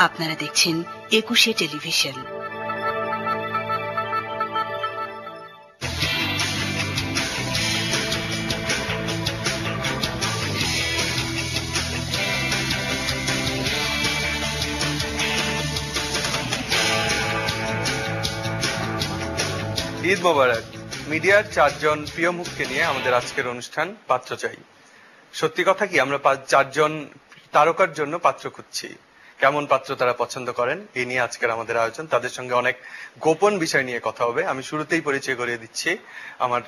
আপনারা দেখছেন ২১শে টেলিভিশন। ঈদ মোবারক। মিডিয়ার 4 জন প্রিয় মুখকে নিয়ে আমাদের আজকের অনুষ্ঠান পাত্র চাই। সত্যি কথা কি, আমরা 4 জন তারকার জন্য পাত্র খুঁজছি। কেমন পাত্র তারা পছন্দ করেন এই নিয়ে আজকের আমাদের আয়োজন। তাদের সঙ্গে অনেক গোপন বিষয় নিয়ে কথা হবে। আমি শুরুতেই পরিচয় করিয়ে দিচ্ছি। আমার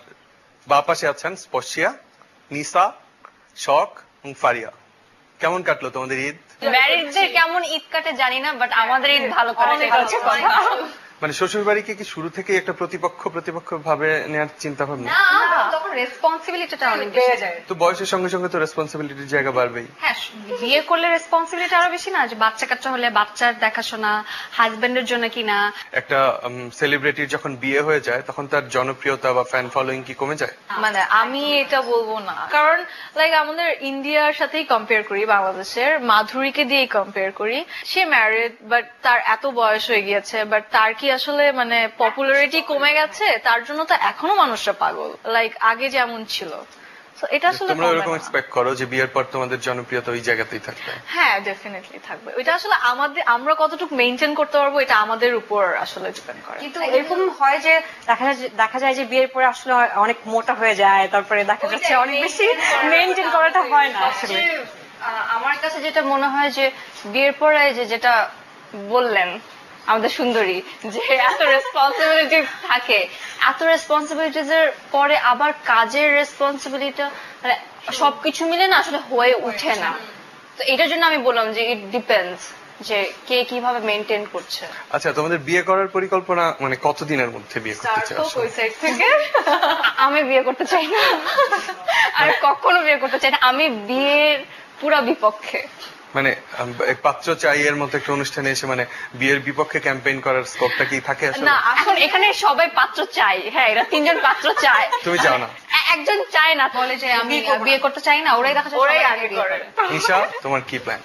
বাঁ পাশে আছেন স্পর্শিয়া, নিসা, শখ এবং ফারিয়া। কেমন কাটলো তোমাদের ঈদ? ম্যারিডদের কেমন ঈদ কাটে জানি না, বাট আমাদের ঈদ ভালো কাটছে। মানে শ্বশুর বাড়িকে কি শুরু থেকে একটা প্রতিপক্ষ ভাবে নেওয়ার চিন্তা ভাবনা? তখন রেসপন্সিবিলিটিটা অনেক বেড়ে যায়। তো বয়সের সঙ্গে সঙ্গে তো রেসপন্সিবিলিটির জায়গা বাড়বেই। হ্যাঁ, বিয়ে করলে রেসপন্সিবিলিটি আরো বেশি না, যে বাচ্চা কাচ্চা হলে বাচ্চার দেখাশোনা, হাজবেন্ডের জন্য কিনা। একটা সেলিব্রিটির যখন বিয়ে হয়ে যায় তখন তার জনপ্রিয়তা বা ফ্যান ফলোইং কি কমে যায়? মানে আমি এটা বলবো না, কারণ লাইক আমাদের ইন্ডিয়ার সাথেই কম্পেয়ার করি, বাংলাদেশের মাধুরীকে দিয়েই কম্পেয়ার করি। সে ম্যারিড, বাট তার এত বয়স হয়ে গিয়েছে, বাট তার কি আসলে মানে পপুলারিটি কমে গেছে? তার জন্য তো এখনো মানুষরা পাগল, লাইক আগে যেমন ছিল। এটা আসলে তোমরা এরকম এক্সপেক্ট করো যে বিয়ের পর তোমাদের জনপ্রিয়তা ওই জায়গাতেই থাকবে? হ্যাঁ, ডেফিনেটলি থাকবে। এটা আসলে আমরা কতটুকু মেইনটেইন করতে পারবো, এটা আমাদের উপর আসলে ডিপেন্ড করে। কিন্তু এরকম হয় যে দেখা যায় যে বিয়ের পরে আসলে অনেক মোটা হয়ে যায়, তারপরে দেখা যাচ্ছে অনেক বেশি মেইনটেইন করাটা হয় না। আসলে আমার কাছে যেটা মনে হয় যে বিয়ের পরে যেটা বললেন আমাদের সুন্দরী, যে এত রেসপন্সিবিলিটি থাকে, এত রেসপন্সিবিলিটিজ এর পরে আবার কাজের রেসপন্সিবিলিটি, মানে সবকিছু মিলে না আসলে হয়ে উঠে না। তো এটার জন্য আমি বললাম যে ইট ডিপেন্ডস যে কে কিভাবে মেইনটেইন করছে। আচ্ছা, তোমাদের বিয়ে করার পরিকল্পনা মানে কতদিনের মধ্যে বিয়ে করতে চাও? আমি বিয়ে করতে চাই না, আর কখনো বিয়ে করতে চাই না। আমি বিয়ের পুরা বিপক্ষে। মানে পাত্র চাই এর মতো একটা অনুষ্ঠানে এসে মানে বিয়ের বিপক্ষে ক্যাম্পেইন করার স্কোপটা কি থাকে আসলে? না, এখন এখানে সবাই পাত্র চাই। হ্যাঁ, এরা 3 জন পাত্র চায়। তুমি চাও না? একজন চায় না, বলে যে আমি বিয়ে করতে চাই না। ওরাই দেখা যায় ওরাই আগে করে। নিশা, তোমার কি প্ল্যান?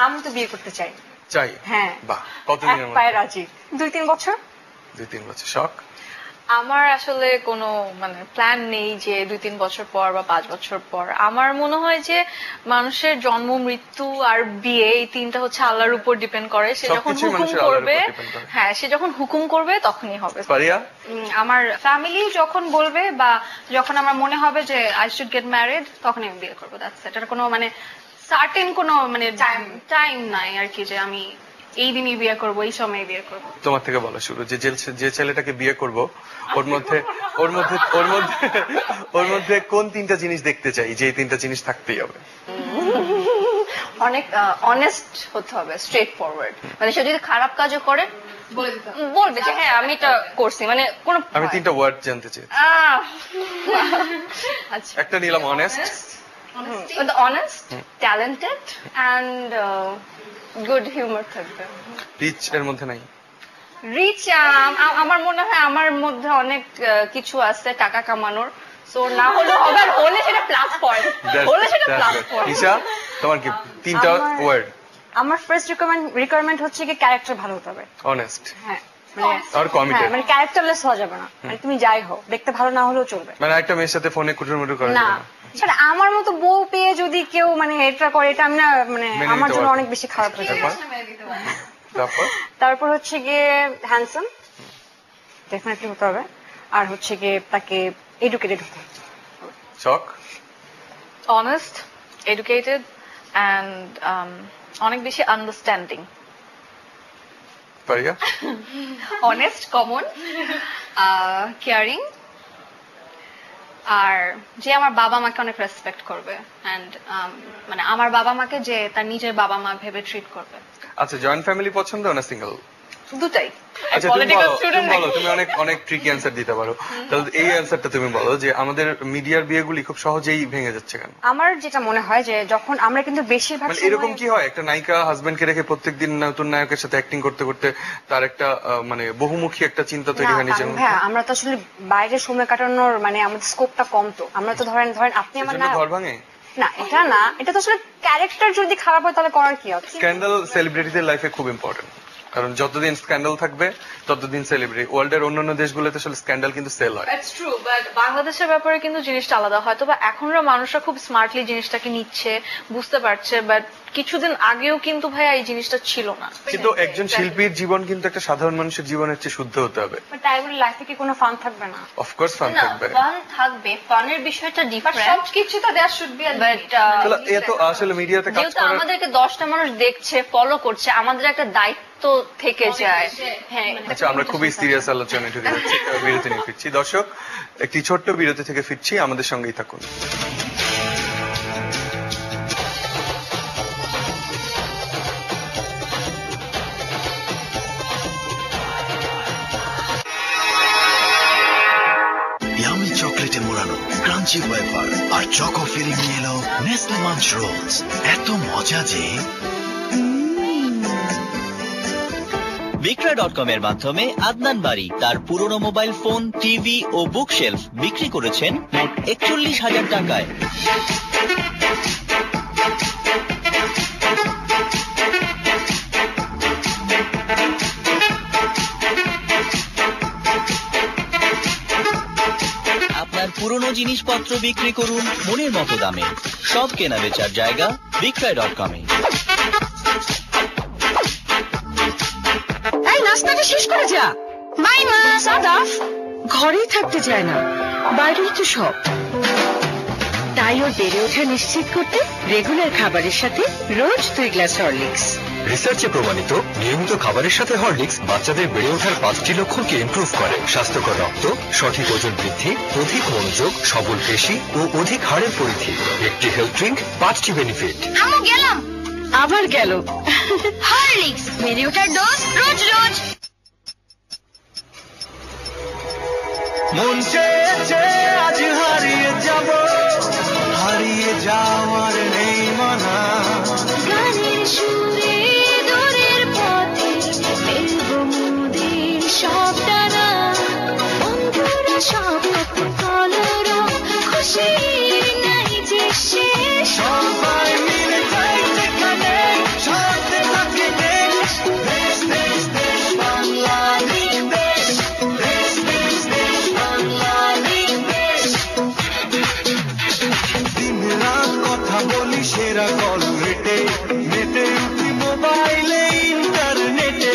আমি তো বিয়ে করতে চাই। চাই? হ্যাঁ। বাহ, কতদিনের মধ্যে? পায়ে রাজি। 2-3 বছর। 2-3 বছর। শখ? আমার আসলে কোনো মানে প্ল্যান নেই যে 2-3 বছর পর বা 5 বছর পর। আমার মনে হয় যে মানুষের জন্ম, মৃত্যু আর বিয়ে, এই তিনটা হচ্ছে আল্লাহর উপর ডিপেন্ড করে। সে যখন হুকুম করবে, হ্যাঁ, সে যখন হুকুম করবে তখনই হবে। পারিয়া? আমার ফ্যামিলি যখন বলবে বা যখন আমার মনে হবে যে আই শুড গেট ম্যারিড, তখনই আমি বিয়ে করবো। That's it. এটার কোনো মানে সার্টেন কোনো মানে টাইম নাই আর কি, যে আমি এই দিনই বিয়ে করবো, এই সময় বিয়ে করবো। তোমার থেকে বলা শুরু, যে ছেলেটাকে বিয়ে করব ওর মধ্যে কোন 3টা জিনিস দেখতে চাই, যে এই 3টা জিনিস থাকতেই হবে? অনেক অনেস্ট হতে হবে, স্ট্রেট ফরওয়ার্ড। মানে সে যদি খারাপ কাজও করে বলবে যে হ্যাঁ আমি এটা করছি, মানে কোন। আমি 3টা ওয়ার্ড জানতে চাই। আচ্ছা, একটা নিলাম honest, talented and good humour থাকবে। রিচ এর মধ্যে নাই? রিচ আমার মনে হয় আমার মধ্যে অনেক কিছু আছে টাকা কামানোর, সো না হলে হবে, আর হলে সেটা প্লাস পয়েন্ট, হলে সেটা প্লাস পয়েন্ট। নিশা, তোমার কি 3টা ওয়ার্ড? আমার ফার্স্ট রিকোয়ারমেন্ট হচ্ছে কি ক্যারেক্টার ভালো হতে হবে। অনেস্ট? হ্যাঁ, আর কমিটেড। মানে ক্যারেক্টারলেস হওয়া যাবে না। মানে তুমি যাই হও, দেখতে ভালো না হলেও চলবে। মানে একটা মেয়ের সাথে ফোনে কুটুরমুটুর করা না, যাবে না? সেটা আমার মতো বউ পেয়ে যদি কেউ মানে এটা করে, এটা আমি না, মানে আমার জন্য অনেক বেশি খারাপ হয়ে যাবে। তারপর হচ্ছে গিয়ে হ্যান্ডসাম ডেফিনেটলি হতে হবে, আর হচ্ছে গিয়ে তাকে এডুকেটেড হতে হবে। শখ? অনেস্ট, এডুকেটেড অ্যান্ড অনেক বেশি আন্ডারস্ট্যান্ডিং। পারিয়া? অনেস্ট, কমন, কেয়ারিং, আর যে আমার বাবা মাকে অনেক রেসপেক্ট করবে, অ্যান্ড মানে আমার বাবা মাকে যে তার নিজের বাবা মা ভেবে ট্রিট করবে। আচ্ছা, জয়েন্ট ফ্যামিলি পছন্দ না সিঙ্গেল? দুটাই। আচ্ছা, তুমি অনেক ট্রিকি অ্যান্সার দিতে পারো, তাহলে এই অ্যান্সারটা তুমি বলো যে আমাদের মিডিয়ার বিয়েগুলি খুব সহজেই ভেঙে যাচ্ছে কেন? আমার যেটা মনে হয় যে যখন আমরা কিন্তু বেশিরভাগ মানে এরকম কি হয়, একটা নায়িকা হাজবেন্ডকে রেখে প্রত্যেকদিন নতুন নায়কের সাথে অ্যাক্টিং করতে করতে তার একটা মানে বহুমুখী একটা চিন্তা তৈরি হয় নিজের মধ্যে? হ্যাঁ, আমরা তো আসলে বাইরে সময় কাটানোর মানে আমাদের স্কোপটা কম, তো আমরা তো ধরেন আপনি আমার না ঘর ভাঙে। না এটা না, এটা তো আসলে ক্যারেক্টার যদি খারাপ হয় তাহলে করার কি আছে? স্ক্যান্ডাল সেলিব্রিটিদের লাইফে খুব ইম্পর্টেন্ট, কারণ যতদিন স্ক্যান্ডাল থাকবে ততদিন সেলিব্রিটি। ওয়ার্ল্ডের অন্যান্য দেশগুলোতে আসলে স্ক্যান্ডাল কিন্তু সেল হয়। That's true, but বাংলাদেশের ব্যাপারে কিন্তু জিনিসটা আলাদা। হয়তো বা এখনকার মানুষরা খুব স্মার্টলি জিনিসটাকে নিচ্ছে, বুঝতে পারছে, বাট কিছুদিন আগেও কিন্তু ভাইয়া এই জিনিসটা ছিল না। কিন্তু একজন শিল্পীর জীবন কিন্তু একটা সাধারণ মানুষের জীবনের চেয়ে শুদ্ধ হতে হবে। তাই বলে লাইফে কি কোনো ফান থাকবে না? অফকোর্স ফান থাকবে, ফান থাকবে, ফানের বিষয়টা ডিফারেন্ট, সবকিছু তো দেয়ার শুড বি, বাট এত আসলে মিডিয়াতে কাজ যেহেতু করে আমাদেরকে 10টা মানুষ দেখছে, ফলো করছে, আমাদের একটা দায়িত্ব থেকে যায়। হ্যাঁ, আচ্ছা, আমরা খুবই সিরিয়াস আলোচনায় ঢুকে যাচ্ছি, বিরতি নিয়ে ফিরছি। দর্শক, একটি ছোট্ট বিরতি থেকে ফিরছি, আমাদের সঙ্গেই থাকুন। ইয়ামি চকলেটে মোড়ানো ক্রাঞ্চি ওয়েফার আর চকো ফিলিং নিয়ে এলো নেসলে মাঞ্চ রোলস। এত মজা যে বিক্রয়.com এর মাধ্যমে আদনান বাড়ি তার পুরনো মোবাইল ফোন, টিভি ও বুকশেলফ বিক্রি করেছেন মোট ৪১,০০০ টাকায়। আপনার পুরনো জিনিসপত্র বিক্রি করুন মনের মতো দামে। সব কেনা বেচার জায়গা বিক্রয়.com এ। নাস্তাটা শেষ করে যা। বাই মা। সাদাফ ঘরেই থাকতে চায় না, বাইরেই তো সব। তাই ওর বেড়ে ওঠা নিশ্চিত করতে রেগুলার খাবারের সাথে রোজ 2 গ্লাস হরলিক্স। রিসার্চে প্রমাণিত নিয়মিত খাবারের সাথে হরলিক্স বাচ্চাদের বেড়ে ওঠার 5টি লক্ষণকে ইমপ্রুভ করে। স্বাস্থ্যকর রক্ত, সঠিক ওজন বৃদ্ধি, অধিক মনোযোগ, সবল পেশি ও অধিক হাড়ের পরিধি। একটি হেলথ ড্রিঙ্ক, 5টি বেনিফিট। আমি গেলাম, আবার গেল। হরলিক্স বেড়ে ওঠার ডোজ রোজ রোজ। মন চেয়েছে আজ হারিয়ে যাব, হারিয়ে যাওয়ার নেই মানা। গানের সুরে দূরের পথে ফেলবো মোদের সব টানা। বন্ধুরা সব কলরা খুশি নাই যে শেষ। সবাই মিলে যাই যেখানে, সাথে থাকে দেশ, দেশ দেশ দেশ বাংলাদেশ, দেশ দেশ দেশ দেশ বাংলাদেশ। দিন রাত কথা বলি সেরা কল রেটে, নেটে উঠি মোবাইলে ইন্টারনেটে।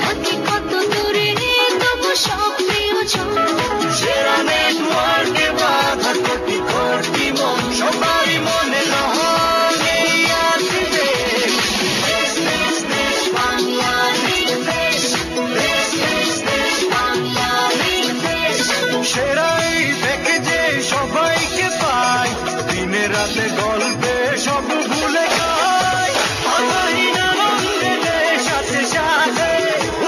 থাকে কত দূরে তবু সব প্রিয়জন। সেরা নেটওয়ার্কে বাধা কোটি কোটি মন, সবাই মনে রহনে আছে দেশ, দেশ দেশ দেশ বাংলাদেশ, দেশ দেশ দেশ দেশ বাংলাদেশ, দেশ। সেরাই দেখে যে সবাইকে পাই, দিনে রাতে গল্পে সব ভুলে খাই। অতহীন আনন্দে দেশ আছে সাথে,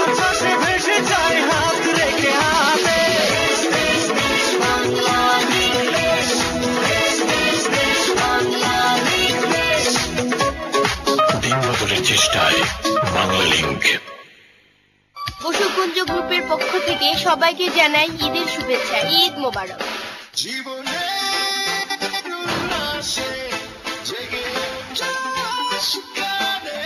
উচ্ছ্বাসে ভেসে যায় হাত রেখে হাতে। দেশ দেশ দেশ বাংলাদেশ, দেশ দেশ দেশ বাংলাদেশ, দেশ। দিন বদলের চেষ্টায় বাংলা লিংক। বসুকুঞ্জ গ্রুপের পক্ষ থেকে সবাইকে জানাই ঈদের শুভেচ্ছা। ঈদ মোবারক। জীবনে উল্লাসে জেগে ওঠা সুখানে,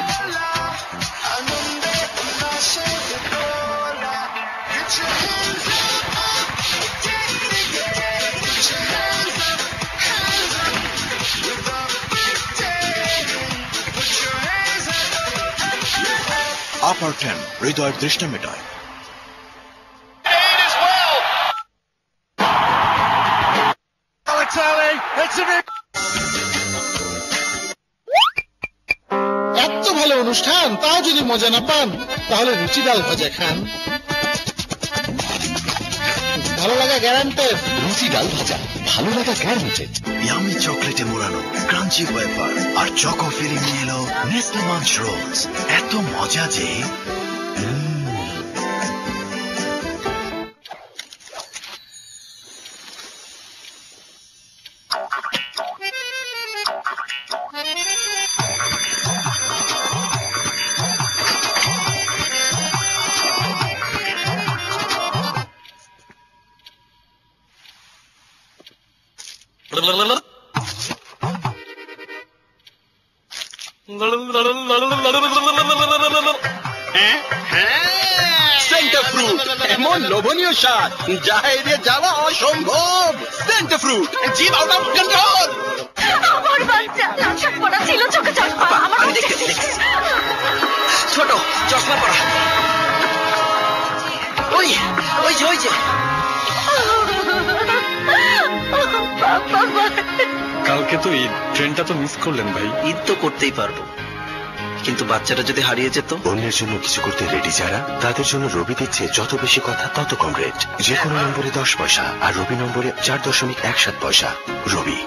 দোলা, আনন্দে উল্লাসে দোলা। Get your hands up, take it again. Get your hands up, without pretending. Put your hands up. আপার 10 হৃদয়ের তৃষ্ণা মেটায়। এত ভালো অনুষ্ঠান, তাও যদি মজা না পান তাহলে রুচি ডাল ভাজা খান। ভালো লাগা গ্যারান্টেড। রুচি ডাল ভাজা, ভালো লাগা গ্যারান্টেড। ইয়ামি চকলেটে মোড়ানো ক্রাঞ্চি ওয়েফার আর চকো ফিলিং নিয়ে এলো নেসলে মাঞ্চ রোলস। এত মজা যে সেন্টা ফ্রুট এমন লোভনীয় স্বাদ যা এড়িয়ে যাওয়া অসম্ভব। সেন্টা ফ্রুট জিভ আউট অফ কন্ট্রোল। আমার বাচ্চা লাল পড়া ছিল, চোখে চশমা। আমার ছোট চশমা পড়া। ওই ওই যে ওই যে কালকে তো ঈদ, ট্রেনটা তো মিস করলেন ভাই। ঈদ তো করতেই পারবো, কিন্তু বাচ্চাটা যদি হারিয়ে যেত। অন্যের জন্য কিছু করতে রেডি যারা, তাদের জন্য রবি দিচ্ছে যত বেশি কথা তত কম রেট। যে কোনো নম্বরে 10 পয়সা আর রবি নম্বরে 4.17 পয়সা। রবি।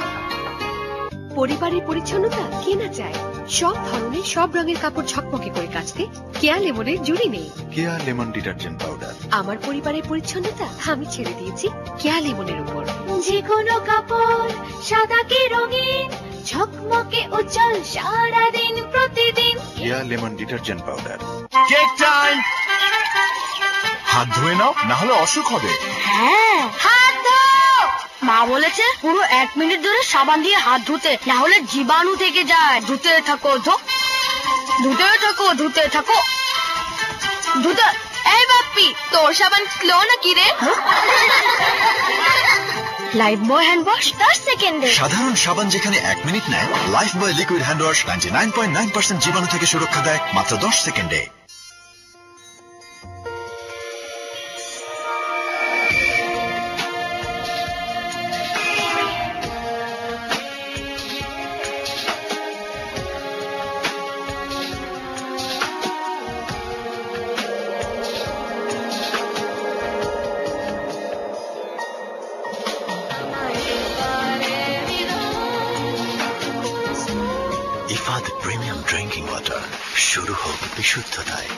পরিবারের পরিচ্ছন্নতা কে না চায়? সব ধরনের সব রঙের কাপড় ঝকমকে করে কাচতে কেয়া লেমনের জুড়ি নেই। কেয়া লেমন ডিটারজেন্ট পাউডার। আমার পরিবারের পরিচ্ছন্নতা আমি ছেড়ে দিয়েছি কেয়া লেমনের উপর। যে কোনো কাপড় সাদা কি রঙিন, ঝকমকে উজ্জ্বল সারাদিন প্রতিদিন। Keya lemon detergent powder. Cake time. হাত ধুয়ে নাও, না হলে অসুখ হবে। হ্যাঁ, হাত ধো। মা বলেছে পুরো 1 মিনিট ধরে সাবান দিয়ে হাত ধুতে, না হলে জীবাণু থেকে যায়। ধুতে থাকো, ধুতে থাকো, ধুতে থাকো, ধুতে। এই বাপ্পি, তোর সাবান স্লো নাকি রে? লাইফ বয় হ্যান্ড ওয়াশ 10 সেকেন্ডে। সাধারণ সাবান যেখানে 1 মিনিট নেয়, লাইফ বয় লিকুইড হ্যান্ড ওয়াশ 99.9% জীবাণু থেকে সুরক্ষা দেয় মাত্র 10 সেকেন্ডে। ইফাদ প্রিমিয়াম ড্রিঙ্কিং ওয়াটার, শুরু হোক বিশুদ্ধতায়।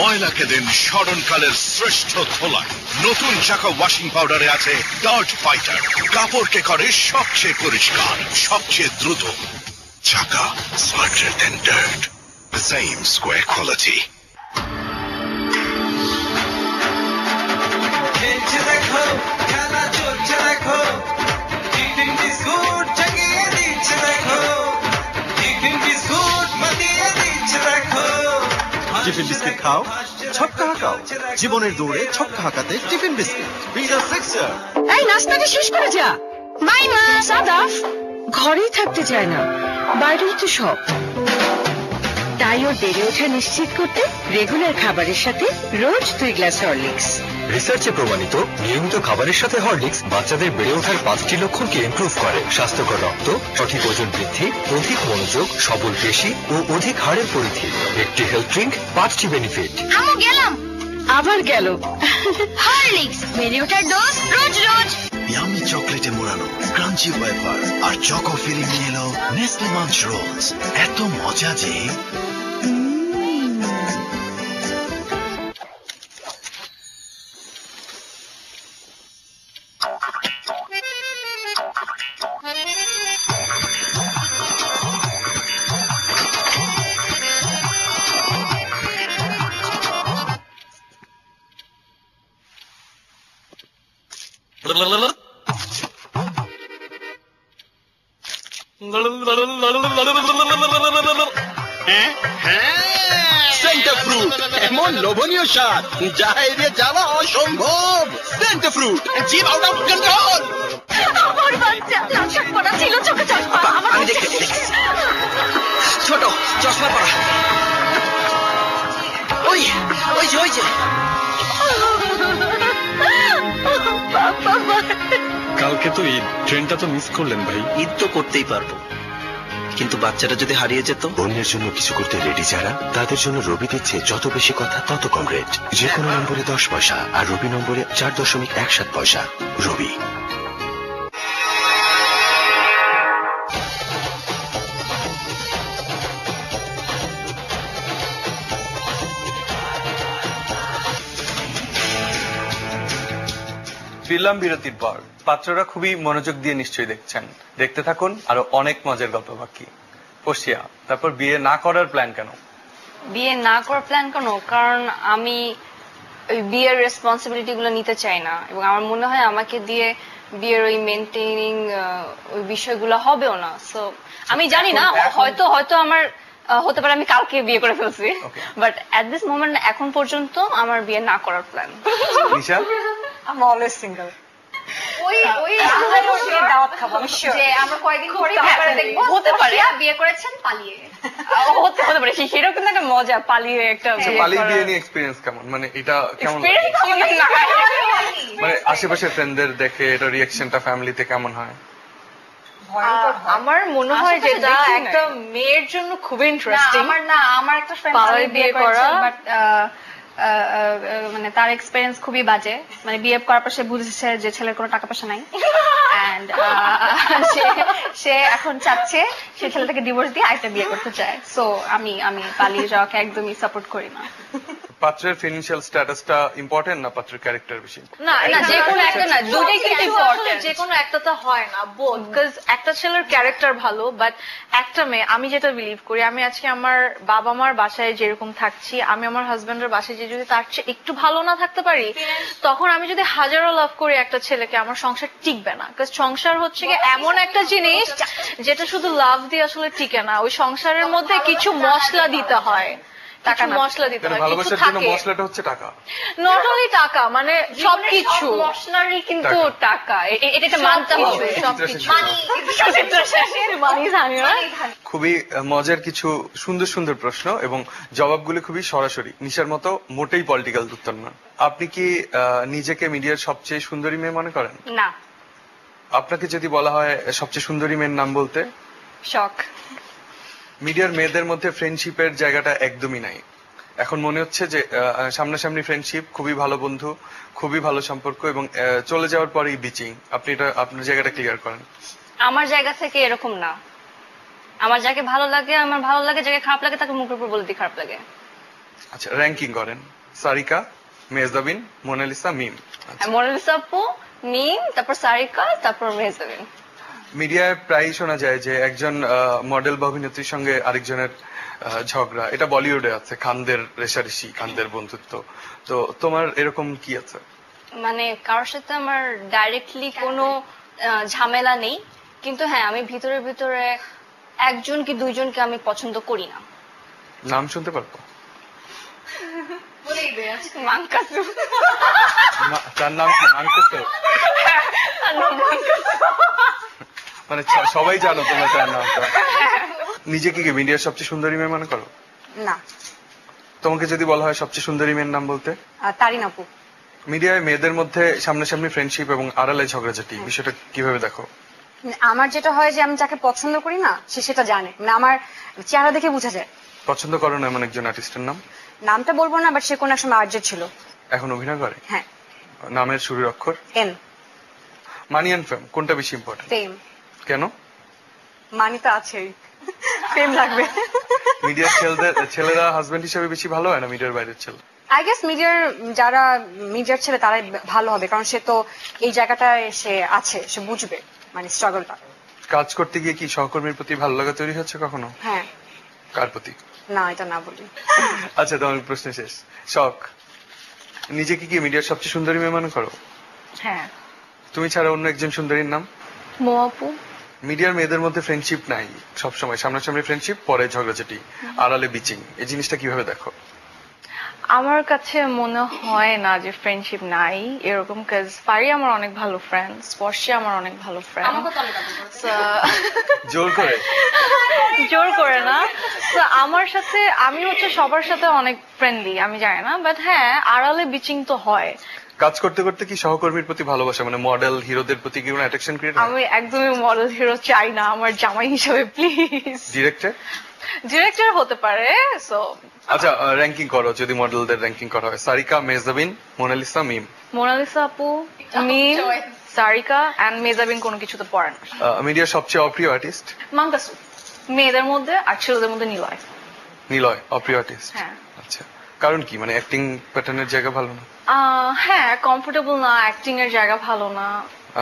ময়লাকে দিন স্মরণকালের শ্রেষ্ঠ ধোলাই। নতুন চাকা ওয়াশিং পাউডারে আছে ডার্ট ফাইটার, কাপড়কে করে সবচেয়ে পরিষ্কার, সবচেয়ে দ্রুত। চাকা smarter than dirt, the same square quality. দেখো খেলা চলছে, দেখো টিফিন বিস্কুট জাগিয়ে দিচ্ছে, দেখো টিফিন বিস্কুট মাতিয়ে দিচ্ছে, দেখো। টিফিন বিস্কিট খাও, ছক্কা হাঁকাও। জীবনের দৌড়ে ছক্কা হাঁকাতে টিফিন বিস্কিট। পিজা সিক্সার। এই নাস্তাটা শেষ করে যা। মাইমা সাদাফ ঘরেই থাকতে চায় না, বাইরেই তো সব। তাই ওর বেড়ে ওঠা নিশ্চিত করতে রেগুলার খাবারের সাথে রোজ 2 গ্লাস হরলিক্স। রিসার্চে প্রমাণিত নিয়মিত খাবারের সাথে হরলিক্স বাচ্চাদের বেড়ে ওঠার 5টি লক্ষণকে ইমপ্রুভ করে। স্বাস্থ্যকর রক্ত, সঠিক ওজন বৃদ্ধি, অধিক মনোযোগ, সবল পেশি ও অধিক হাড়ের পরিধি। একটি হেলথ ড্রিঙ্ক, 5টি বেনিফিট। আমু গেলাম। আবার গেল। হরলিক্স বেড়ে ওঠার ডোজ রোজ রোজ। ইয়ামি চকলেটে মোড়ানো ক্রাঞ্চি ওয়েফার আর চকো ফিলিং নিয়ে এলো নেসলে মাঞ্চ রোলস। এত মজা যে সেন্টা ফ্রুট এমন লোভনীয় স্বাদ যা এড়িয়ে যাওয়া অসম্ভব। সেন্টা ফ্রুট জিভ আউট অফ কন্ট্রোল। আমার বাচ্চা লাল পড়া ছিল, চোখে চশমা। আমার ছোট চশমা পড়া। ওই ওই যে ওই যে কালকে তো ঈদ, ট্রেনটা তো মিস করলেন ভাই। ঈদ তো করতেই পারবো, কিন্তু বাচ্চাটা যদি হারিয়ে যেত? অন্যের জন্য কিছু করতে রেডি যারা তাদের জন্য রবি দিচ্ছে যত বেশি কথা তত কম রেট। যে কোনো নম্বরে 10 পয়সা আর রবি নম্বরে 4.17 পয়সা। রবি। ফিরলাম বিরতির পর। পাত্ররা খুবই মনোযোগ দিয়ে নিশ্চয়ই দেখছেন, দেখতে থাকুন, আরো অনেক মজার গল্প বাকি। পশিয়া, তারপর বিয়ে না করার প্ল্যান কেন? বিয়ে না করার প্ল্যান কেন? কারণ আমি ওই বিয়ের রেসপন্সিবিলিটি গুলো নিতে চাই না, এবং আমার মনে হয় আমাকে দিয়ে বিয়ের ওই মেনটেনিং ওই বিষয়গুলো হবেও না। সো আমি জানি না, হয়তো আমার হতে পারে আমি কালকে বিয়ে করে ফেলছি, বাট এট দিস মোমেন্ট এখন পর্যন্ত আমার বিয়ে না করার plan. Nisha? I'm always single. দাওয়াত খাবো আমি শিওর যে আমরা কয়েকদিন পরে দেখবো হতে পারে বিয়ে করেছেন পালিয়ে। হতে পারে সেটাও কিন্তু একটা মজা, পালিয়ে একটা পালিয়ে বিয়ে নিয়ে এক্সপিরিয়েন্স কেমন? মানে এটা কেমন, মানে আশেপাশে ফ্রেন্ডদের দেখে এটা রিঅ্যাকশনটা ফ্যামিলিতে কেমন হয়? আমার মনে হয় যেটা একটা মেয়ের জন্য খুব ইন্টারেস্টিং। আমার একটা ফ্রেন্ড পালিয়ে বিয়ে করা, বাট মানে তার এক্সপেরিয়েন্স খুবই বাজে। মানে বিয়ে করার পর সে বুঝেছে যে ছেলের কোনো টাকা পয়সা নাই, এন্ড সে এখন চাচ্ছে সে ছেলেটাকে ডিভোর্স দিয়ে আরেকটা বিয়ে করতে চায়। সো আমি পালিয়ে যাওয়াকে একদমই সাপোর্ট করি না। পাত্রের ফিনান্সিয়াল স্ট্যাটাসটা ইম্পর্টেন্ট না পাত্রের ক্যারেক্টার বেশি? না, যে কোনো একটা না, দুটোই কিন্তু ইম্পর্টেন্ট। যে কোনো একটা তো হয় না, বোথ। বিকজ একটা ছেলের ক্যারেক্টার ভালো, বাট একটা মেয়ে, আমি যেটা বিলিভ করি, আমি আজকে আমার বাবা মার বাসায় যেরকম থাকছি, আমি আমার হাজবেন্ডের বাসায় যে যদি তার চেয়ে একটু ভালো না থাকতে পারি, তখন আমি যদি হাজারো লাভ করি একটা ছেলেকে, আমার সংসার টিকবে না। বিকজ সংসার হচ্ছে কি এমন একটা জিনিস যেটা শুধু লাভ দিয়ে আসলে টিকে না, ওই সংসারের মধ্যে কিছু মশলা দিতে হয়, মশলা দিতে হয়, ভালোবাসার জন্য মশলাটা হচ্ছে টাকা। নট অনলি টাকা, মানে সবকিছু মশলারই কিন্তু টাকা, এটা মানতে হবে। সবকিছু খুবই মজার কিছু সুন্দর সুন্দর প্রশ্ন এবং জবাবগুলো খুবই সরাসরি, নিশার মতো মোটেই পলিটিক্যাল উত্তর না। আপনি কি নিজেকে মিডিয়ার সবচেয়ে সুন্দরী মেয়ে মনে করেন? না। আপনাকে যদি বলা হয় সবচেয়ে সুন্দরী মেয়ের নাম বলতে? শখ। মিডিয়ার মেয়েদের মধ্যে ফ্রেন্ডশিপের জায়গাটা একদমই নাই। এখন মনে হচ্ছে যে সামনাসামনি ফ্রেন্ডশিপ, খুবই ভালো বন্ধু, খুবই ভালো সম্পর্ক, এবং চলে যাওয়ার পরেই বিচিং। আপনি এটা আপনার জায়গাটা ক্লিয়ার করেন। আমার জায়গা থেকে এরকম না। আমার যাকে ভালো লাগে আমার ভালো লাগে, যাকে খারাপ লাগে তাকে মুখের উপর বলে দিই খারাপ লাগে। আচ্ছা, র্যাঙ্কিং করেন। সারিকা, মেহজাবিন, মোনালিসা, মিম। মোনালিসা আপু, মিম, তারপর সারিকা, তারপর মেহজাবিন। মিডিয়ায় প্রায়ই শোনা যায় যে একজন মডেল বা অভিনেত্রীর সঙ্গে আরেকজনের ঝগড়া, এটা বলিউডে আছে, খানদের রেশারেশি, খানদের বন্ধুত্ব। তো তোমার এরকম কি আছে? মানে কারোর সাথে আমার ডাইরেক্টলি কোনো ঝামেলা নেই, কিন্তু হ্যাঁ আমি ভিতরে ভিতরে একজন কি দুইজনকে আমি পছন্দ করি না। নাম শুনতে পারবো? মানকাসু। তার নাম কি? মানকাসু? মানে সবাই জানো তোমরা তার নামটা। নিজেকে কি মিডিয়ার সবচেয়ে সুন্দরী মেয়ে মনে করো? না। তোমাকে যদি বলা হয় সবচেয়ে সুন্দরী মেয়ের নাম বলতে? তারিন আপু। মিডিয়ায় মেয়েদের মধ্যে সামনাসামনি ফ্রেন্ডশিপ এবং আড়ালে ঝগড়াঝাটি, বিষয়টা কিভাবে দেখো? আমার যেটা হয় যে আমি যাকে পছন্দ করি না সে সেটা জানে, মানে আমার চেহারা দেখে বোঝা যায়। পছন্দ করো না এমন একজন আর্টিস্টের নাম? নামটা বলবো না, বাট সে কোন এক সময় আর্য ছিল। এখন অভিনয় করে? হ্যাঁ। নামের শুরুর অক্ষর? এম। মানি অ্যান্ড ফেম কোনটা বেশি ইম্পর্টেন্ট? ফেম। কেন? মানি তো আছেই, ফেম লাগবে। মিডিয়ার ছেলেরা হাজবেন্ড হিসেবে বেশি ভালো হয় না মিডিয়ার বাইরের ছেলে? আই গেস যারা মিডিয়ার ছেলে তারাই ভালো হবে, কারণ সে তো এই জায়গাটায় সে আছে, সে বুঝবে মানে স্ট্রাগলটা। কাজ করতে গিয়ে কি সহকর্মীর প্রতি ভালো লাগা তৈরি হচ্ছে কখনো? হ্যাঁ। কার প্রতি? না, এটা না বলি। আচ্ছা, তোমার প্রশ্ন শেষ। শখ, নিজেকে কি মিডিয়ার সবচেয়ে সুন্দরী মেয়ে মনে করো? হ্যাঁ। তুমি ছাড়া অন্য একজন সুন্দরীর নাম? মোয়াপু। মিডিয়ার মেয়েদের মধ্যে ফ্রেন্ডশিপ নাই, সবসময় সামনাসামনি ফ্রেন্ডশিপ, পরে ঝগড়াঝাটি, আড়ালে বিচিং, এই জিনিসটা কিভাবে দেখো? আমার কাছে মনে হয় না যে ফ্রেন্ডশিপ নাই এরকম, কাজ পারি আমার অনেক ভালো ফ্রেন্ড, স্পর্শী আমার অনেক ভালো ফ্রেন্ড। জোর করে না, তো আমার সাথে আমি হচ্ছে সবার সাথে অনেক ফ্রেন্ডলি, আমি জানি না, বাট হ্যাঁ আড়ালে বিচিং তো হয়। কাজ করতে করতে কি সহকর্মীর প্রতি ভালোবাসা মানে মডেল হিরোদের প্রতি কি কোনো অ্যাট্রাকশন ক্রিয়েট হয়? আমি একদমই মডেল হিরো চাই না আমার জামাই হিসেবে, প্লিজ। ডিরেক্টর হতে পারে। সো আচ্ছা, র্যাঙ্কিং করো, যদি মডেলদের র্যাঙ্কিং করা হয়। সারিকা, মেহজাবিন, মোনালিসা, মিম। মোনালিসা আপু, মিম, সারিকা এন্ড মেজাবিন কোনো কিছুতে পড়ে না। মিডিয়ার সবচেয়ে অপ্রিয় আর্টিস্ট? মাঙ্গাসু। মেয়েদের মধ্যে আর ছেলেদের মধ্যে নিলয়। নিলয় অপ্রিয় আর্টিস্ট? হ্যাঁ। আচ্ছা, কারণ কি? মানে অ্যাক্টিং প্যাটার্নের জায়গা ভালো না? হ্যাঁ, কমফোর্টেবল না, অ্যাক্টিং এর জায়গা ভালো না।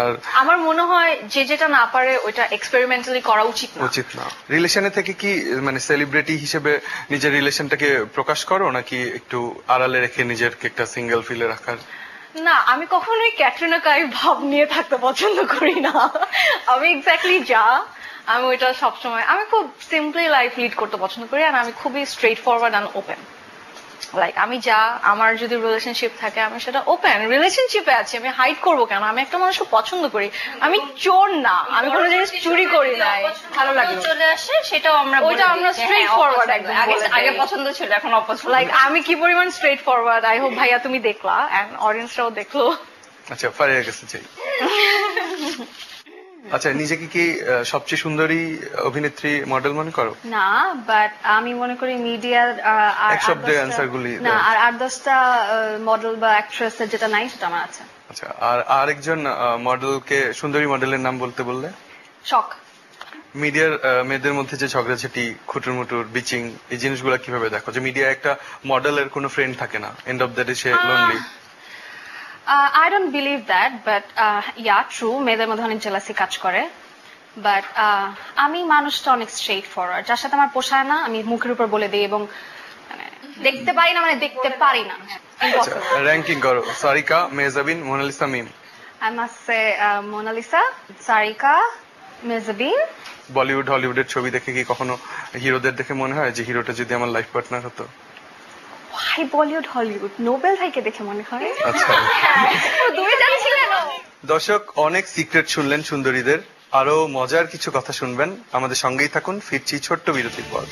আর আমার মনে হয় যে যেটা না পারে ওইটা এক্সপেরিমেন্টালি করা উচিত না। রিলেশনে থেকে কি মানে সেলিব্রিটি হিসেবে নিজের রিলেশনটাকে প্রকাশ করো, নাকি একটু আড়ালে রেখে নিজেরকে একটা সিঙ্গেল ফিলে রাখার? না, আমি কখনোই ক্যাটরিনা কাইফ ভাব নিয়ে থাকতে পছন্দ করি না। আমি এক্স্যাক্টলি যা, আমি ওইটা সবসময়, আমি খুব সিম্পলি লাইফ লিড করতে পছন্দ করি। আর আমি খুবই straight forward and open. Like আমি যা, আমার যদি রিলেশনশিপ থাকে আমি সেটা ওপেন রিলেশনশিপে আছি, আমি হাইড করবো কেন? আমি একটা মানুষকে পছন্দ করি, আমি চোর না, আমি কোনো জিনিস চুরি করি নাই। ভালো লাগলো চলে আসে সেটাও আমরা, ওইটা আমরা স্ট্রেট ফরওয়ার্ড একদম। আগে পছন্দ ছিল, এখন অপছন্দ। লাইক আমি কি পরিমাণ স্ট্রেট ফরওয়ার্ড, আই হোপ ভাইয়া তুমি দেখলা এন্ড অডিয়েন্সরাও দেখলো। আচ্ছা, ফারিয়া কাছে চাই। আচ্ছা, নিজেকে কি সবচেয়ে সুন্দরী অভিনেত্রী মডেল মনে করো? না, বাট আমি মনে করি মিডিয়ার এক শব্দে অ্যানসার গুলি না, আর 8-10টা মডেল বা অ্যাক্ট্রেস যেটা নাই সেটা আমার আছে। আচ্ছা, আর আরেকজন মডেলকে সুন্দরী মডেলের নাম বলতে বললে? শখ। মিডিয়ার মেয়েদের মধ্যে যে ঝগড়াঝাটি, খুটুর মুটুর, বিচিং, এই জিনিসগুলো কিভাবে দেখো? যে মিডিয়া একটা মডেলের কোনো ফ্রেন্ড থাকে না, end of the day say lonely. I don't believe that, but yeah, true. মেয়েদের মধ্যে অনেক জেলাসি কাজ করে, বাট আমি মানুষটা অনেক স্ট্রেট ফরওয়ার্ড। যার সাথে আমার পোষায় না আমি মুখের উপর বলে দিই, এবং দেখতে পারি না মানে দেখতে পারি না। র্যাঙ্কিং করো। Sarika, Mehjabin, Monalisa, Mim. I must say Monalisa, Sarika, Mehjabin. Bollywood হলিউডের ছবি দেখে কি কখনো হিরোদের দেখে মনে হয় যে হিরোটা যদি আমার লাইফ পার্টনার হতো? ভাই বলিউড হলিউড নোবেল ভাইকে দেখে মনে হয়। আচ্ছা, দর্শক অনেক সিক্রেট শুনলেন সুন্দরীদের, আরো মজার কিছু কথা শুনবেন, আমাদের সঙ্গেই থাকুন। ফিরছি ছোট্ট বিরতির পর।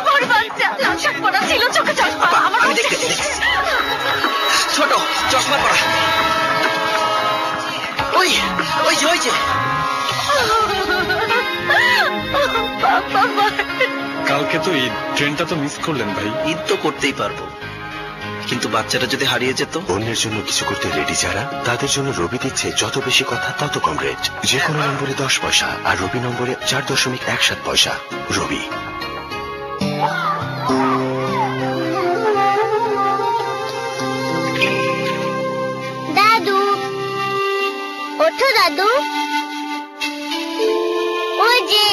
আমার বাচ্চা লালশাক পরা ছিল, চোখে চশমা। আমার ছোট চশমা পরা, ওই ওই যে ওই যে। কালকে তো ঈদ, ট্রেনটা তো মিস করলেন ভাই। ঈদ তো করতেই পারবো, কিন্তু বাচ্চাটা যদি হারিয়ে যেত? অন্যের জন্য কিছু করতে রেডি যারা, তাদের জন্য রবি দিচ্ছে যত বেশি কথা তত কম রেট। যে কোনো নম্বরে 10 পয়সা আর রবি নম্বরে 4.17 পয়সা। রবি। দাদু ওঠো, দাদু। ওই যে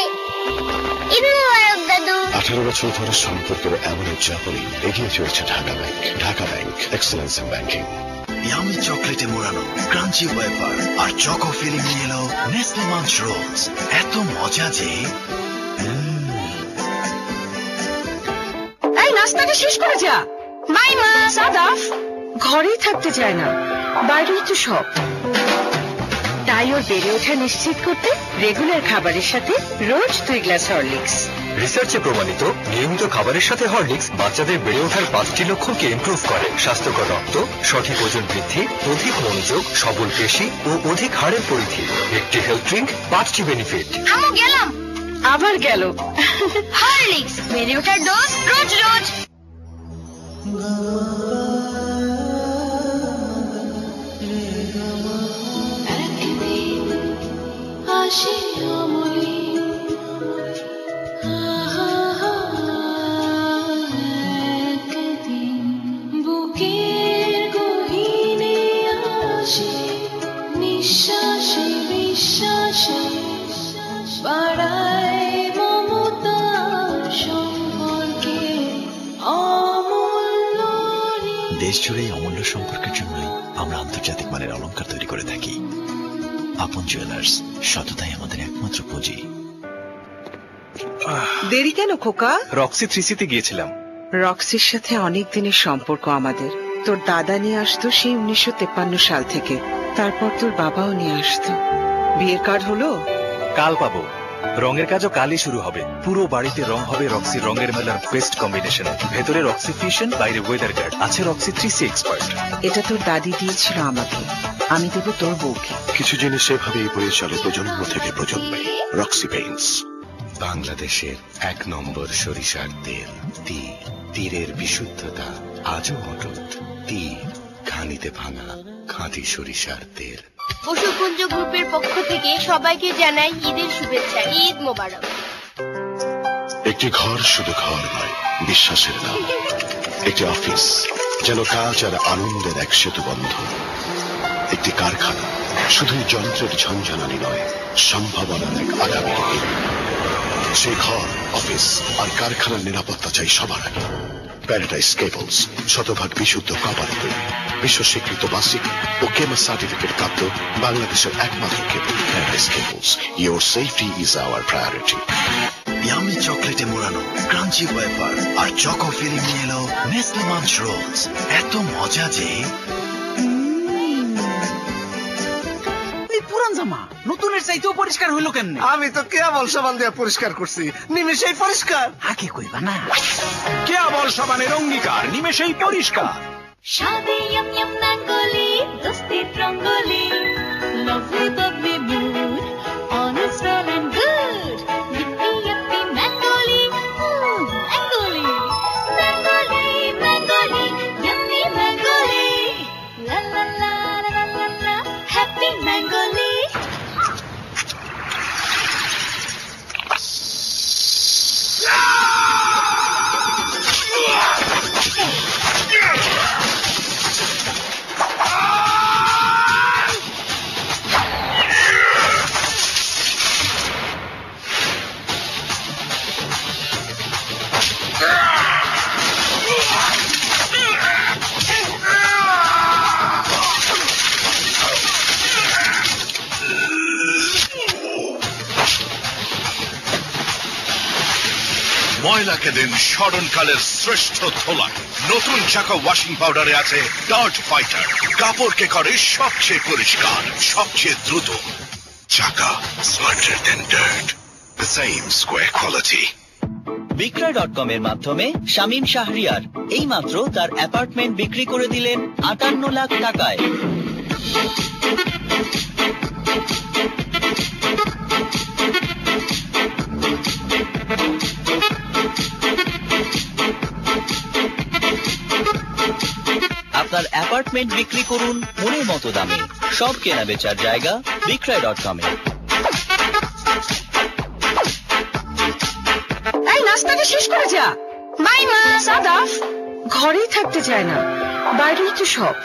ঈদ মোবারক দাদু। 18 বছর ধরে সম্পর্কের এমন উদযাপনে এগিয়ে চলেছে Dhaka bank. Dhaka bank, excellence in banking. Yummy চকলেটে মোড়ানো ক্রাঞ্চি ওয়েফার আর চকো ফিলিং নিয়ে এলো নেসলে মাঞ্চ রোলস। এত মজা যে এই নাস্তাটা শেষ করে যা। বাই মা। সাদাফ ঘরেই থাকতে চায় না, বাইরেই তো সব। তাই ওর বেড়ে ওঠা নিশ্চিত করতে রেগুলার খাবারের সাথে রোজ 2 গ্লাস হরলিক্স। রিসার্চে প্রমাণিত নিয়মিত খাবারের সাথে হরলিক্স বাচ্চাদের বেড়ে ওঠার 5টি লক্ষণকে ইমপ্রুভ করে। স্বাস্থ্যকর রক্ত, সঠিক ওজন বৃদ্ধি, অধিক মনোযোগ, সবল পেশি ও অধিক হাড়ের পরিধি। একটি হেলথ ড্রিঙ্ক, 5টি বেনিফিট। আমু গেলাম। আবার গেল। হরলিক্স বেড়ে ওঠার ডোজ রোজ রোজ। দেশ জুড়ে এই অমূল্য সম্পর্কের জন্যই আমরা আন্তর্জাতিক মানের অলংকার তৈরি করে থাকি। আপন জুয়েলার্স, সততাই আমাদের একমাত্র পুঁজি। দেরি কেন খোকা? রক্সি 3C-তে গিয়েছিলাম। রক্সির সাথে অনেক দিনের সম্পর্ক আমাদের। তোর দাদা নিয়ে আসতো সেই 1953 সাল থেকে। তারপর তোর বাবাও নিয়ে আসতো। বিয়ের কার্ড হলো? কাল পাবো। রঙের কাজও কালই শুরু হবে। পুরো বাড়িতে রং হবে রক্সি রঙের মেলার বেস্ট কম্বিনেশন। ভেতরে রক্সি ফিউশন, বাইরে ওয়েদার গার্ড, আছে রক্সি 3C এক্সপার্ট। এটা তোর দাদি দিয়েছিল আমাকে, আমি দেবো তোর বউকে। কিছু জিনিস সেভাবেই বয়ে চলে প্রজন্ম থেকে প্রজন্মে। Roxie Paints. বাংলাদেশের 1 নম্বর সরিষার তেল তীর। তীরের বিশুদ্ধতা আজও অটুট। তীর, ঘানিতে ভাঙা খাঁটি সরিষার তেল। পশুপুঞ্জ গ্রুপের পক্ষ থেকে সবাইকে জানাই ঈদের শুভেচ্ছা। ঈদ মোবারক। একটি ঘর শুধু ঘর নয়, বিশ্বাসের নাম। একটি অফিস যেন কাজ আর আনন্দের এক সেতু বন্ধন। একটি কারখানা শুধুই যন্ত্রের ঝঞ্ঝানানি নয়, সম্ভাবনার এক আগামী দিন। সেই ঘর, অফিস আর কারখানার নিরাপত্তা চাই সবার আগে। প্যারাডাইস কেবলস, শতভাগ বিশুদ্ধ কপারে তৈরি, বিশ্ব স্বীকৃত বাসিক ও কেমা সার্টিফিকেট প্রাপ্ত বাংলাদেশের একমাত্র cable. Paradise cables, your safety is our priority. Yummy চকলেটে মোড়ানো ক্রাঞ্চি ওয়েফার আর চকো ফিলিং নিয়ে এলো নেসলে মাঞ্চ রোলস। এত মজা যে পুরান জামা নতুনের চাইতেও পরিষ্কার হইলো কেমনে? আমি তো কেবল সাবান দিয়ে পরিষ্কার করছি, নিমেষেই পরিষ্কার। আগে কইবা না। কেবল সাবানের অঙ্গীকার, নিমেষেই পরিষ্কার। शादी यम यम रंगोली दोस्ती rangoli lovely bubbly mood honest well and good yippee yippee mangoli mangoli mangoli mangoli yummy mangoli la la la la la la happy mangoli ময়লাকে দিন স্মরণকালের শ্রেষ্ঠ ধোলাই। নতুন চাকা ওয়াশিং পাউডারে আছে ডার্ট ফাইটার। কাপড়কে করে সবচেয়ে পরিষ্কার, সবচেয়ে দ্রুত। Chaka smarter than dirt, the same square quality. বিক্রয়.com এর মাধ্যমে শামীম শাহরিয়ার এইমাত্র তার অ্যাপার্টমেন্ট বিক্রি করে দিলেন 58 লাখ টাকায়। আপনার অ্যাপার্টমেন্ট বিক্রি করুন মনের মতো দামে। সব কেনা বেচার জায়গা বিক্রয়.com এ। এই নাস্তাটা শেষ করে যা। মাইমা সাদাফ ঘরেই থাকতে চায় না, বাইরেই তো সব।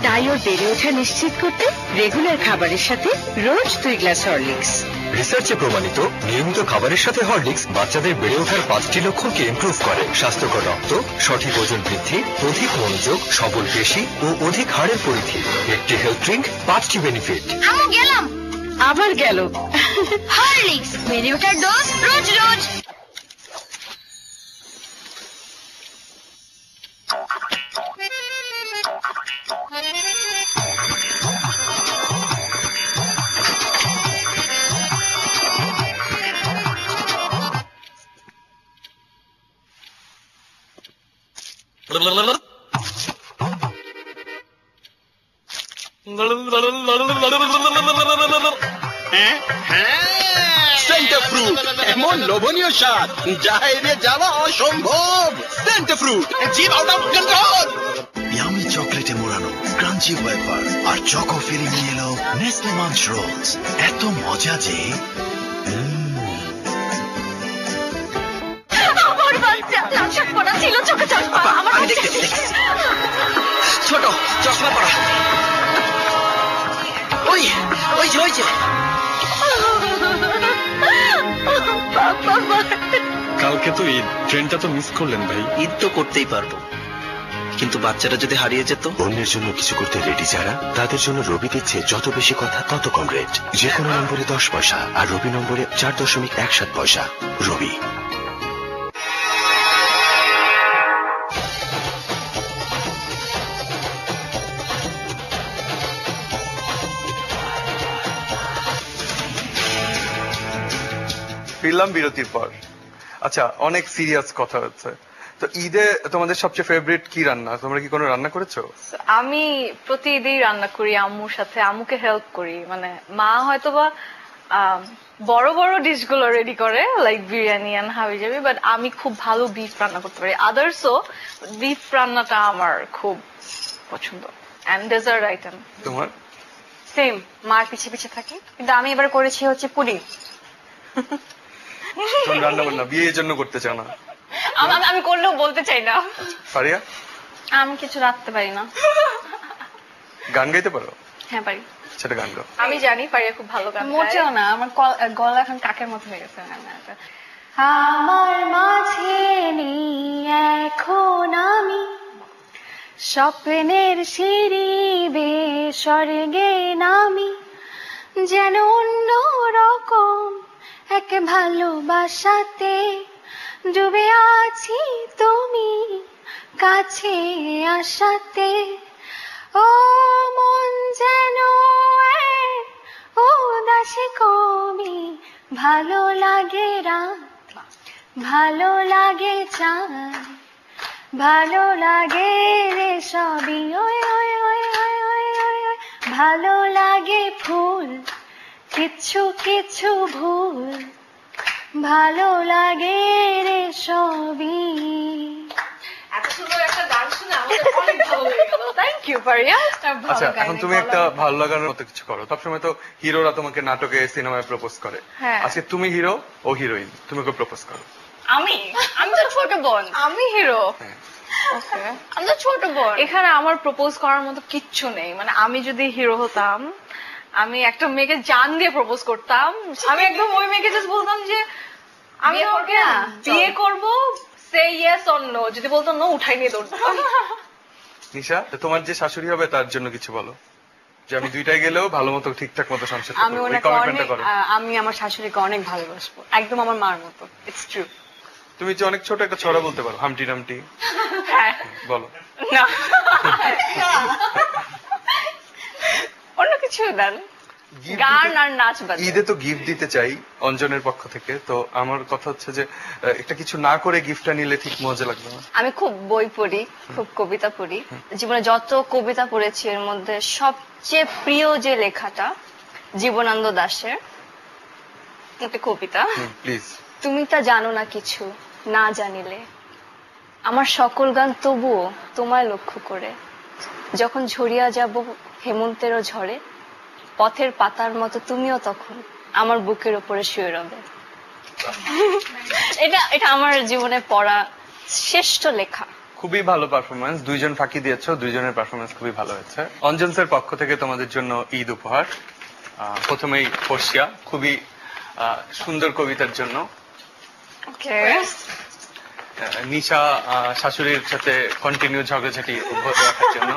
তাই ওর বেড়ে ওঠা নিশ্চিত করতে রেগুলার খাবারের সাথে রোজ 2 গ্লাস হরলিক্স। রিসার্চে প্রমাণিত নিয়মিত খাবারের সাথে হরলিক্স বাচ্চাদের বেড়ে ওঠার 5টি লক্ষণকে ইমপ্রুভ করে। স্বাস্থ্যকর রক্ত, সঠিক ওজন বৃদ্ধি, অধিক মনোযোগ, সবল পেশি ও অধিক হাড়ের পরিধি। একটি হেলথ ড্রিঙ্ক, 5টি বেনিফিট। আমি গেলাম। আবার গেল। হরলিক্স বেড়ে ওঠার ডোজ রোজ রোজ। সেন্টার ফ্রুট, এমন লোভনীয় স্বাদ যা এড়িয়ে যাওয়া অসম্ভব। সেন্টার ফ্রুট, জিভ আউট অফ কন্ট্রোল। ইয়ামি চকলেটে মোড়ানো ক্রাঞ্চি ওয়েফার আর চকো ফিলিং নিয়ে এলো নেসলে মাঞ্চ রোলস। এত মজা যে আমার বাচ্চা লাশাক পড়া ছিল চোখে চশমা আমার ছোট চশমা পরা। ওই ওই যে ওই যে কালকে তো ঈদ, ট্রেনটা তো মিস করলেন ভাই। ঈদ তো করতেই পারবো, কিন্তু বাচ্চারা যদি হারিয়ে যেত। অন্যের জন্য কিছু করতে রেডি যারা, তাদের জন্য রবি দিচ্ছে যত বেশি কথা তত কম রেট। যে কোনো নম্বরে 10 পয়সা আর রবি নম্বরে 4.17 পয়সা। রবি। ফিরলাম বিরতির পর। আচ্ছা, অনেক সিরিয়াস কথা হচ্ছে, তো ঈদে তোমাদের সবচেয়ে ফেভারিট কি রান্না? তোমরা কি কোনো রান্না করেছো? আমি প্রতি ঈদেই রান্না করি আম্মুর সাথে, আম্মুকে হেল্প করি। মানে মা হয়তোবা বড় বড় ডিশ গুলো রেডি করে, লাইক বিরিয়ানি এন্ড হাবিজাবি, বাট আমি খুব ভালো বিফ রান্না করতে পারি। আদার্সও বিফ রান্নাটা আমার খুব পছন্দ। এন্ড ডেজার্ট আইটেম তোমার? সেম, মার পিছে পিছে থাকি, কিন্তু আমি এবার করেছি হচ্ছে পুডিং। তুমি রান্না বান্না বিয়ের জন্য করতে চাও না? আমি করলেও বলতে চাই না। ফারিয়া? আমি কিছু রাখতে পারি না। গান গাইতে পারো? হ্যাঁ পারি। সেটা গান গাও। আমি জানি পারিয়া খুব ভালো গান গায়। মোটেও না, আমার গলা এখন কাকের মতো হয়ে গেছে। আমার মাঝে নেই এখন আমি, স্বপ্নের সিঁড়ি বেয়ে স্বর্গে নামি, যেন অন্য রকম এক ভালোবাসাতে ডুবে আছি তুমি কাছে আসাতে। ও মন যেন উদাসী কবি, ভালো লাগে রাত, ভালো লাগে চাঁদ, ভালো লাগে রে সবই, ওই ওই ওই ওই ওই ওই ওই, ভালো লাগে ফুল কিছু কিছু ভুল, ভালো লাগে রে সবই। এত সুন্দর একটা গান শুনে আমাদের অনেক ভালো লেগে গেল। থ্যাংক ইউ পারিয়া। আচ্ছা, এখন তুমি একটা ভালো লাগার মতো কিছু করো। সবসময় তো হিরোরা তোমাকে নাটকে সিনেমায় প্রপোজ করে, আজকে তুমি হিরো ও হিরোইন, তুমি ওকে প্রপোজ করো। আমি তো ছোট বোন। আমি হিরো? আমি তো ছোট বোন। এখানে আমার প্রপোজ করার মতো কিচ্ছু নেই। মানে আমি যদি হিরো হতাম, আমি একটা মেয়েকে জান দিয়ে প্রপোজ করতাম। আমি একদম ওই মেয়েকে জাস্ট বলতাম যে আমি ওকে বিয়ে করব, সে ইয়েস অর নো। যদি বলতো নো, উঠাই নিয়ে দৌড়তাম। নিশা, তোমার যে শাশুড়ি হবে তার জন্য কিছু বলো, যে আমি দুইটাই গেলেও ভালো মতো ঠিকঠাক মতো সংসার করব। এই কমিটমেন্টটা করো। আমি আমার শাশুড়িকে অনেক ভালোবাসবো, একদম আমার মার মতো। It's true. তুমি যে অনেক ছোট একটা ছড়া বলতে পারো, হামটি নামটি। বলো না, অন্য কিছু দেন, গান আর নাচ বাজে। ঈদে তো গিফট দিতে চাই অঞ্জনের পক্ষ থেকে, তো আমার কথা হচ্ছে যে একটা কিছু না করে গিফটটা নিলে ঠিক মজা লাগবে না। আমি খুব বই পড়ি, খুব কবিতা পড়ি। জীবনে যত কবিতা পড়েছি এর মধ্যে সবচেয়ে প্রিয় যে লেখাটা জীবনানন্দ দাশের একটা কবিতা, প্লিজ। তুমি তা জানো না কিছু না জানিলে, আমার সকল গান তবুও তোমায় লক্ষ্য করে, যখন ঝরিয়া যাব হেমন্তেরও ঝড়ে, পথের পাতার মতো তুমিও তখন আমার বুকের উপরে শুয়ে রবে। এটা আমার জীবনে পড়া শ্রেষ্ঠ লেখা। খুবই ভালো পারফরমেন্স, দুইজন ফাঁকি দিয়েছো, দুইজনের পারফরমেন্স খুবই ভালো হয়েছে। অঞ্জন স্যার পক্ষ থেকে তোমাদের জন্য ঈদ উপহার। প্রথমেই ফর্সিয়া, খুবই সুন্দর কবিতার জন্য। নিশা, শাশুড়ির সাথে কন্টিনিউ ঝগড়াঝাটি অব্যাহত রাখার জন্য।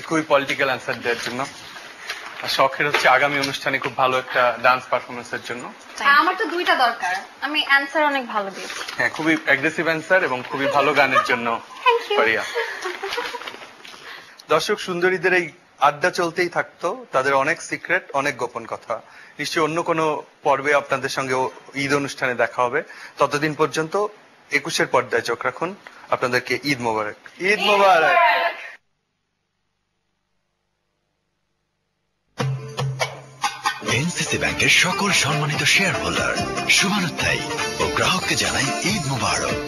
খুবই পলিটিক্যাল অ্যান্সার দেওয়ার জন্য। শখের হচ্ছে আগামী অনুষ্ঠানে খুব ভালো একটা ডান্স পারফরমেন্সের জন্য। আমার তো দুইটা দরকার, আমি অ্যান্সার অনেক ভালো দিয়েছি। হ্যাঁ, খুবই অ্যাগ্রেসিভ অ্যান্সার এবং খুবই ভালো গানের জন্য পারিয়া। দর্শক, সুন্দরীদের এই আড্ডা চলতেই থাকতো, তাদের অনেক সিক্রেট, অনেক গোপন কথা। নিশ্চয়ই অন্য কোনো পর্বে আপনাদের সঙ্গে ঈদ অনুষ্ঠানে দেখা হবে। ততদিন পর্যন্ত 21-এর পর্দায় চোখ রাখুন। আপনাদেরকে ঈদ মোবারক। ঈদ মোবারক। এনসিসি ব্যাংকের সকল সম্মানিত শেয়ার হোল্ডার শুভানুধ্যায়ী ও গ্রাহককে জানাই ঈদ মোবারক।